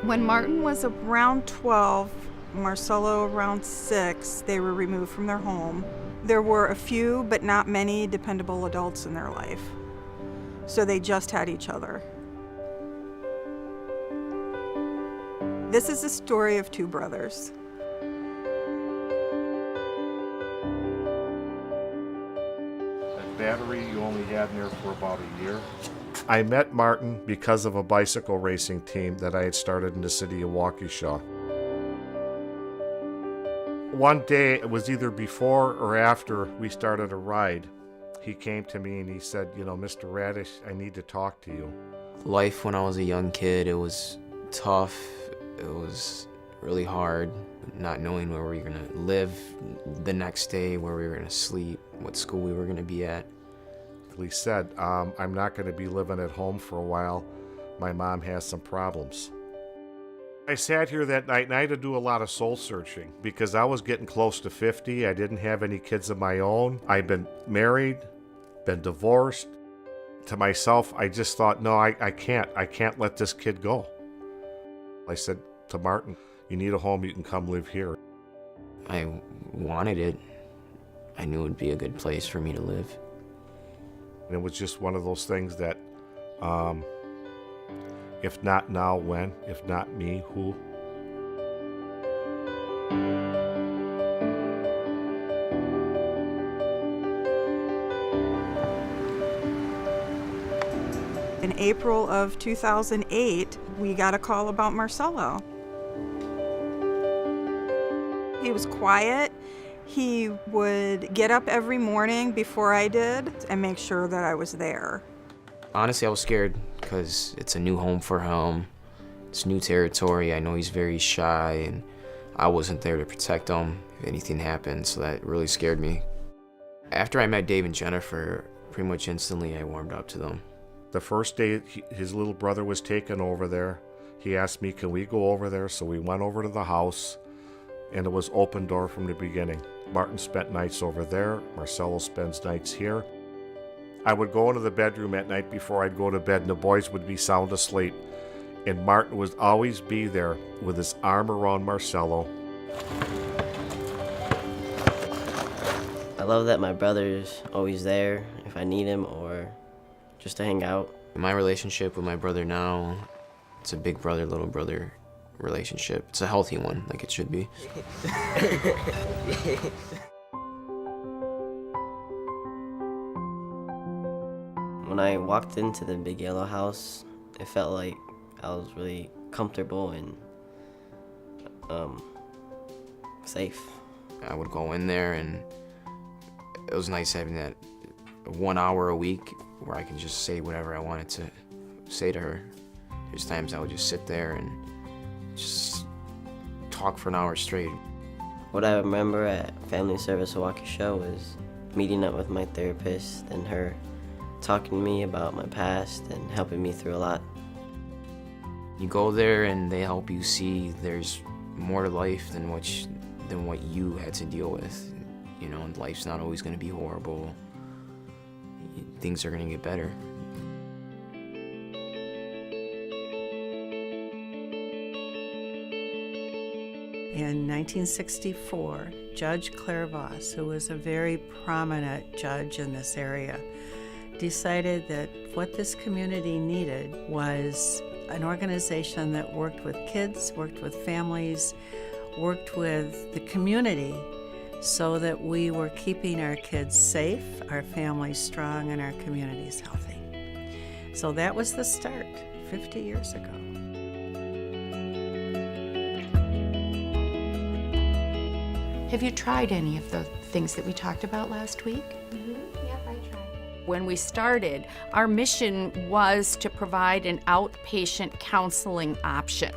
When Martin was around 12, Marcelo around 6, they were removed from their home. There were a few, but not many, dependable adults in their life. So they just had each other. This is the story of two brothers. That battery you only had in there for about a year. I met Martin because of a bicycle racing team that I had started in the city of Waukesha. One day, it was either before or after we started a ride, he came to me and he said, you know, Mr. Radish, I need to talk to you. Life when I was a young kid, it was tough. It was really hard, not knowing where we were going to live the next day, where we were going to sleep, what school we were going to be at. He said, I'm not going to be living at home for a while. My mom has some problems. I sat here that night and I had to do a lot of soul searching because I was getting close to 50. I didn't have any kids of my own. I'd been married, been divorced. To myself, I just thought, no, I can't let this kid go. I said to Martin, you need a home, you can come live here. I wanted it. I knew it would be a good place for me to live. And it was just one of those things that, if not now, when? If not me, who? In April of 2008, we got a call about Marcelo. He was quiet. He would get up every morning before I did and make sure that I was there. Honestly, I was scared because it's a new home for him. It's new territory. I know he's very shy and I wasn't there to protect him if anything happened, so that really scared me. After I met Dave and Jennifer, pretty much instantly I warmed up to them. The first day his little brother was taken over there, he asked me, can we go over there? So we went over to the house and it was open door from the beginning. Martin spent nights over there, Marcelo spends nights here. I would go into the bedroom at night before I'd go to bed and the boys would be sound asleep. And Martin would always be there with his arm around Marcelo. I love that my brother's always there if I need him or just to hang out. My relationship with my brother now, it's a big brother, little brother relationship. It's a healthy one, like it should be. When I walked into the big yellow house, it felt like I was really comfortable and safe. I would go in there and it was nice having that 1 hour a week where I can just say whatever I wanted to say to her. There's times I would just sit there and just talk for an hour straight. What I remember at Family Service Waukesha was meeting up with my therapist and her talking to me about my past and helping me through a lot. You go there and they help you see there's more to life than what you had to deal with. You know, and life's not always going to be horrible. Things are going to get better. In 1964, Judge Claire Voss, who was a very prominent judge in this area, decided that what this community needed was an organization that worked with kids, worked with families, worked with the community so that we were keeping our kids safe, our families strong, and our communities healthy. So that was the start 50 years ago. Have you tried any of the things that we talked about last week? Yep, I tried. When we started, our mission was to provide an outpatient counseling option,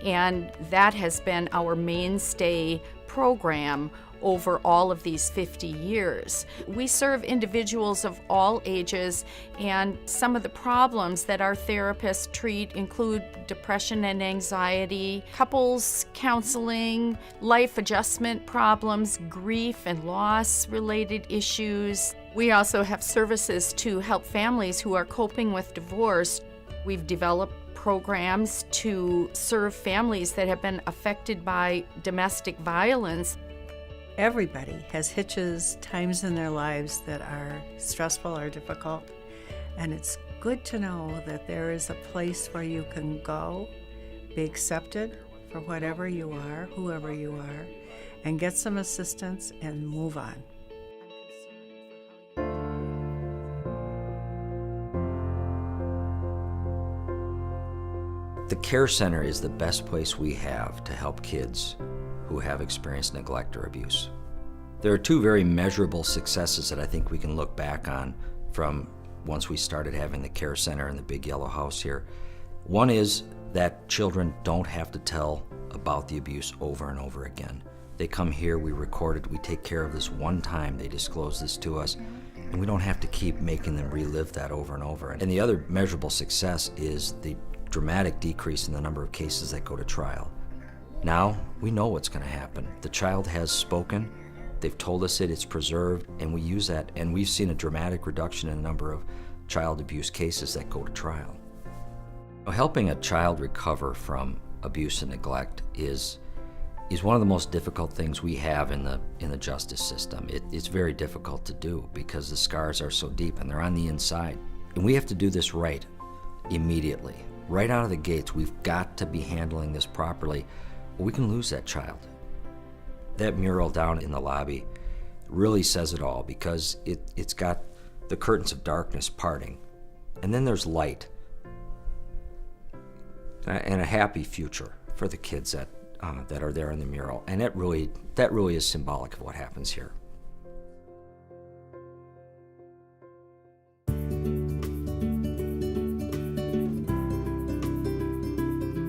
and that has been our mainstay program over all of these 50 years. We serve individuals of all ages, and some of the problems that our therapists treat include depression and anxiety, couples counseling, life adjustment problems, grief and loss related issues. We also have services to help families who are coping with divorce. We've developed programs to serve families that have been affected by domestic violence. Everybody has hitches, times in their lives that are stressful or difficult, and it's good to know that there is a place where you can go, be accepted for whatever you are, whoever you are, and get some assistance and move on. The Care Center is the best place we have to help kids who have experienced neglect or abuse. There are two very measurable successes that I think we can look back on from once we started having the Care Center and the big yellow house here. One is that children don't have to tell about the abuse over and over again. They come here, we record it, we take care of this one time, they disclose this to us, and we don't have to keep making them relive that over and over. And the other measurable success is the dramatic decrease in the number of cases that go to trial. Now, we know what's going to happen. The child has spoken, they've told us it's preserved, and we use that, and we've seen a dramatic reduction in the number of child abuse cases that go to trial. Helping a child recover from abuse and neglect is one of the most difficult things we have in the justice system. It's very difficult to do because the scars are so deep and they're on the inside. And we have to do this right immediately. Right out of the gates, we've got to be handling this properly, or we can lose that child. That mural down in the lobby really says it all because it's got the curtains of darkness parting, and then there's light and a happy future for the kids that are there in the mural, and that really is symbolic of what happens here.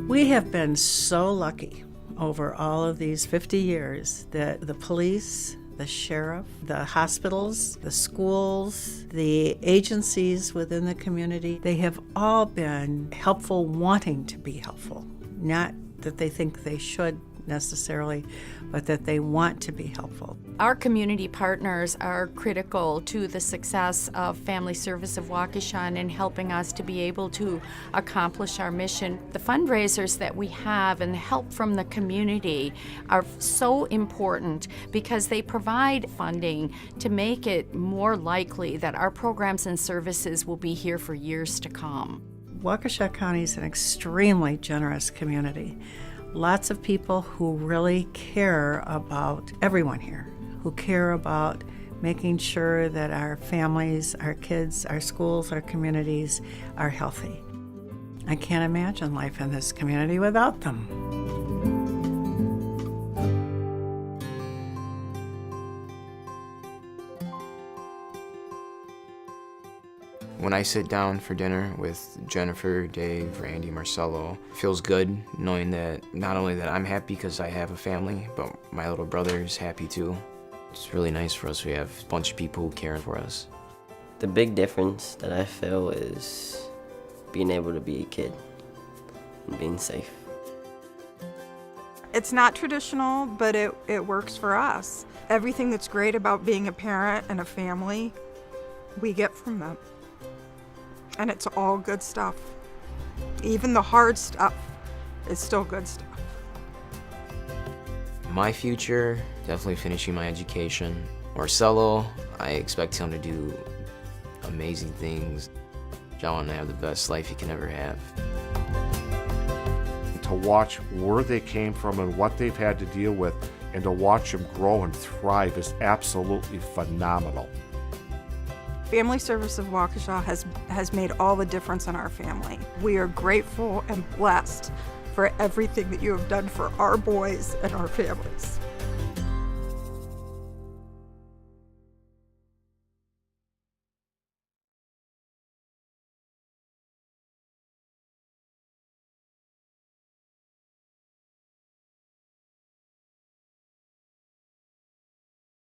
We have been so lucky over all of these 50 years that the police, the sheriff, the hospitals, the schools, the agencies within the community, they have all been helpful, wanting to be helpful. Not that they think they should necessarily, but that they want to be helpful. Our community partners are critical to the success of Family Service of Waukesha and in helping us to be able to accomplish our mission. The fundraisers that we have and the help from the community are so important because they provide funding to make it more likely that our programs and services will be here for years to come. Waukesha County is an extremely generous community. Lots of people who really care about everyone here, who care about making sure that our families, our kids, our schools, our communities are healthy. I can't imagine life in this community without them. When I sit down for dinner with Jennifer, Dave, Randy, Marcelo, it feels good knowing that not only that I'm happy because I have a family, but my little brother is happy too. It's really nice for us. We have a bunch of people who care for us. The big difference that I feel is being able to be a kid and being safe. It's not traditional, but it works for us. Everything that's great about being a parent and a family, we get from them. And it's all good stuff. Even the hard stuff is still good stuff. My future, definitely finishing my education. Marcelo, I expect him to do amazing things. John and I have the best life he can ever have. To watch where they came from and what they've had to deal with, and to watch them grow and thrive is absolutely phenomenal. Family Service of Waukesha has made all the difference in our family. We are grateful and blessed for everything that you have done for our boys and our families.